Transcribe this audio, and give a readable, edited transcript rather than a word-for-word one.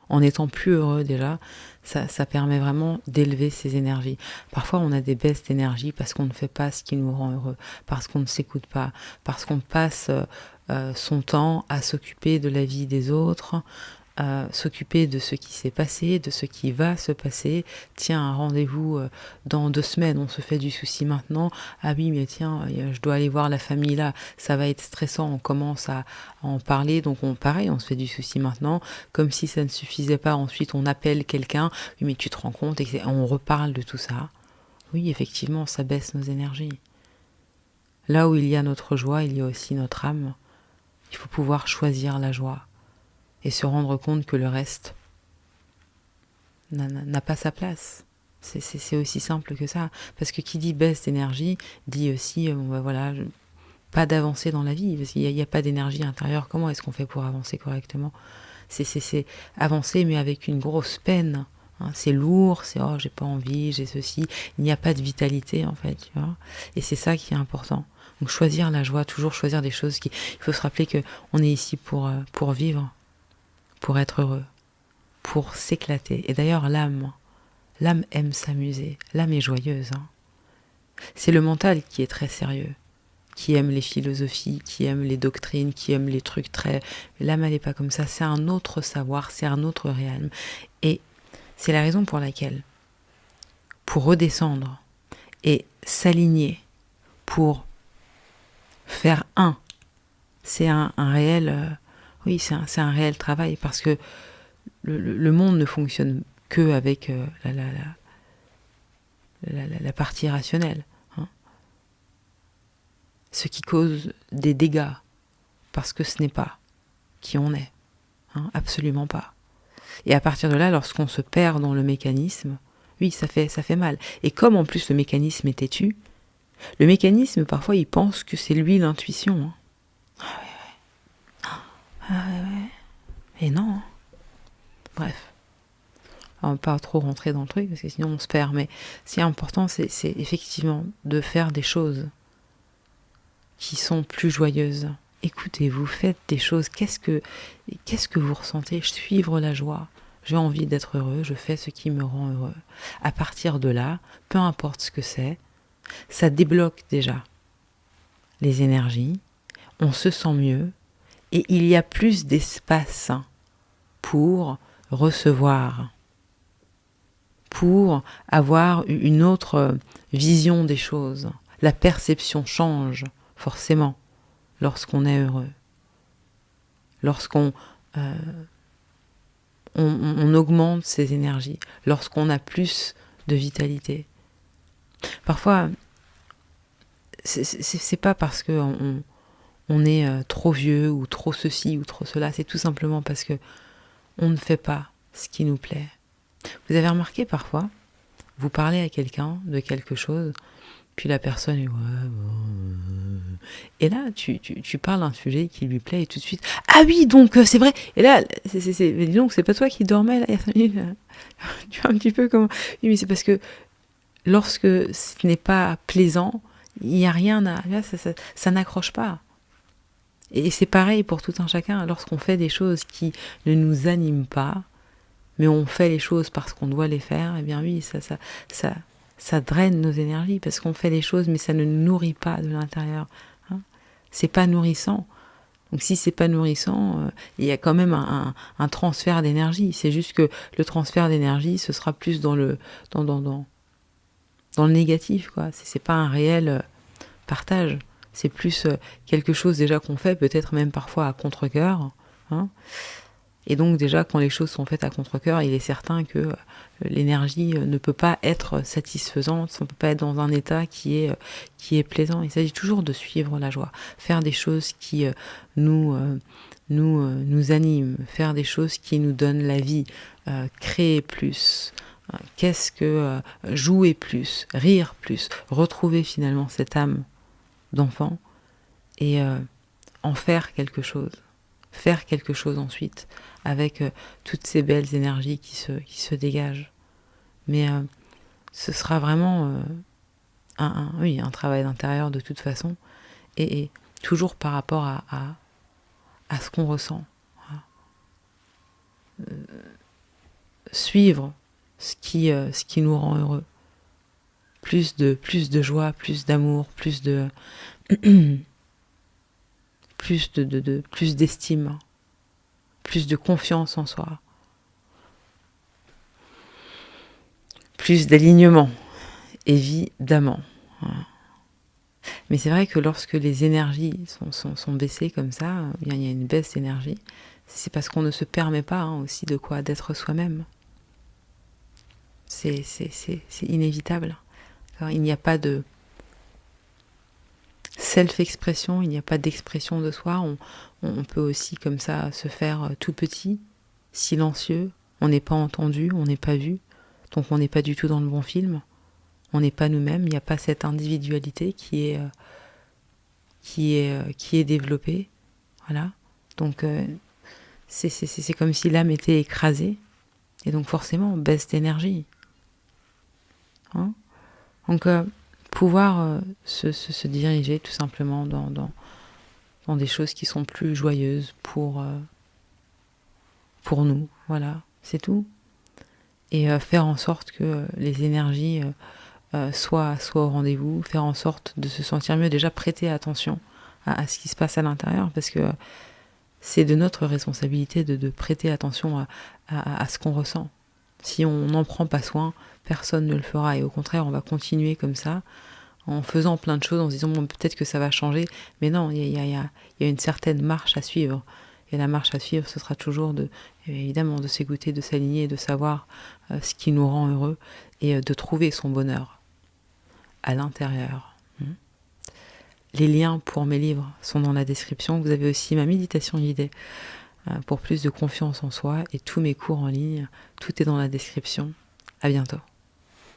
en étant plus heureux déjà, ça permet vraiment d'élever ses énergies. Parfois, on a des baisses d'énergie parce qu'on ne fait pas ce qui nous rend heureux, parce qu'on ne s'écoute pas, parce qu'on passe son temps à s'occuper de la vie des autres, s'occuper de ce qui s'est passé, de ce qui va se passer. Tiens, un rendez-vous dans 2 semaines, on se fait du souci maintenant. Ah oui, mais tiens, je dois aller voir la famille là, ça va être stressant, on commence à en parler, donc pareil, on se fait du souci maintenant. Comme si ça ne suffisait pas, ensuite on appelle quelqu'un, oui mais tu te rends compte, et on reparle de tout ça. Oui, effectivement, ça baisse nos énergies. Là où il y a notre joie, il y a aussi notre âme. Il faut pouvoir choisir la joie et se rendre compte que le reste n'a pas sa place. C'est aussi simple que ça. Parce que qui dit baisse d'énergie, dit aussi, voilà, pas d'avancée dans la vie. Parce qu'il n'y a pas d'énergie intérieure. Comment est-ce qu'on fait pour avancer correctement ? C'est avancer, mais avec une grosse peine. Hein, c'est lourd, c'est oh, j'ai pas envie, j'ai ceci. Il n'y a pas de vitalité, en fait. Tu vois, et c'est ça qui est important. Donc choisir la joie, toujours choisir des choses qui... Il faut se rappeler qu'on est ici pour vivre, pour être heureux, pour s'éclater. Et d'ailleurs, l'âme aime s'amuser. L'âme est joyeuse. Hein. C'est le mental qui est très sérieux, qui aime les philosophies, qui aime les doctrines, qui aime les trucs très... L'âme, elle n'est pas comme ça. C'est un autre savoir, c'est un autre réel. Et c'est la raison pour laquelle, pour redescendre et s'aligner, pour faire un, c'est un réel... oui, c'est un réel travail, parce que le monde ne fonctionne que avec la partie rationnelle. Hein. Ce qui cause des dégâts, parce que ce n'est pas qui on est. Hein, absolument pas. Et à partir de là, lorsqu'on se perd dans le mécanisme, oui, ça fait mal. Et comme en plus le mécanisme est têtu, le mécanisme, parfois, il pense que c'est lui l'intuition. Hein. Ah ouais, ouais. Ah ouais, ouais. Et non. Hein. Bref. On ne va pas trop rentrer dans le truc, parce que sinon on se perd. Mais ce qui est important, c'est effectivement de faire des choses qui sont plus joyeuses. Écoutez-vous, faites des choses. Qu'est-ce que vous ressentez ? Suivre la joie. J'ai envie d'être heureux, je fais ce qui me rend heureux. À partir de là, peu importe ce que c'est, ça débloque déjà les énergies, on se sent mieux, et il y a plus d'espace pour recevoir, pour avoir une autre vision des choses. La perception change, forcément, lorsqu'on est heureux. Lorsqu'on on augmente ses énergies, lorsqu'on a plus de vitalité. Parfois, c'est pas parce que on est trop vieux ou trop ceci ou trop cela, c'est tout simplement parce que on ne fait pas ce qui nous plaît. Vous avez remarqué parfois, vous parlez à quelqu'un de quelque chose, puis la personne est et là tu parles d'un sujet qui lui plaît et tout de suite ah oui donc c'est vrai, et là dis donc c'est pas toi qui dormais là il y a 5 minutes là. Tu vois un petit peu comme oui mais c'est parce que lorsque ce n'est pas plaisant, il n'y a rien à là, ça n'accroche pas. Et c'est pareil pour tout un chacun, lorsqu'on fait des choses qui ne nous animent pas, mais on fait les choses parce qu'on doit les faire, eh bien oui, ça draine nos énergies, parce qu'on fait les choses, mais ça ne nous nourrit pas de l'intérieur. Hein. C'est pas nourrissant. Donc si c'est pas nourrissant, il y a quand même un transfert d'énergie. C'est juste que le transfert d'énergie, ce sera plus dans le négatif, quoi. C'est pas un réel partage. C'est plus quelque chose déjà qu'on fait, peut-être même parfois à contre-cœur. Hein. Et donc déjà, quand les choses sont faites à contre-cœur, il est certain que l'énergie ne peut pas être satisfaisante, on ne peut pas être dans un état qui est plaisant. Il s'agit toujours de suivre la joie, faire des choses qui nous animent, faire des choses qui nous donnent la vie, créer plus. Qu'est-ce que jouer plus, rire plus, retrouver finalement cette âme d'enfant et en faire quelque chose. Faire quelque chose ensuite avec toutes ces belles énergies qui se dégagent. Mais ce sera vraiment un travail d'intérieur de toute façon et toujours par rapport à ce qu'on ressent. suivre ce qui nous rend heureux. Plus de joie, plus d'amour, plus d'estime, plus de confiance en soi, plus d'alignement, évidemment. Mais c'est vrai que lorsque les énergies sont baissées comme ça, il y a une baisse d'énergie, c'est parce qu'on ne se permet pas aussi d'être soi-même. C'est inévitable. Alors, il n'y a pas de self-expression, il n'y a pas d'expression de soi. On peut aussi comme ça se faire tout petit, silencieux, on n'est pas entendu, on n'est pas vu, donc on n'est pas du tout dans le bon film, on n'est pas nous-mêmes, il n'y a pas cette individualité qui est développée. Voilà. Donc c'est comme si l'âme était écrasée, et donc forcément on baisse d'énergie. Hein. Donc pouvoir se diriger tout simplement dans des choses qui sont plus joyeuses pour nous, voilà, c'est tout. Et faire en sorte que les énergies soient au rendez-vous, faire en sorte de se sentir mieux, déjà prêter attention à ce qui se passe à l'intérieur, parce que c'est de notre responsabilité de prêter attention à ce qu'on ressent. Si on n'en prend pas soin, personne ne le fera, et au contraire, on va continuer comme ça, en faisant plein de choses, en se disant bon, peut-être que ça va changer, mais non, il y a une certaine marche à suivre. Et la marche à suivre, ce sera toujours évidemment de s'écouter, de s'aligner, de savoir ce qui nous rend heureux, et de trouver son bonheur à l'intérieur. Les liens pour mes livres sont dans la description. Vous avez aussi ma méditation guidée pour plus de confiance en soi, et tous mes cours en ligne. Tout est dans la description. À bientôt.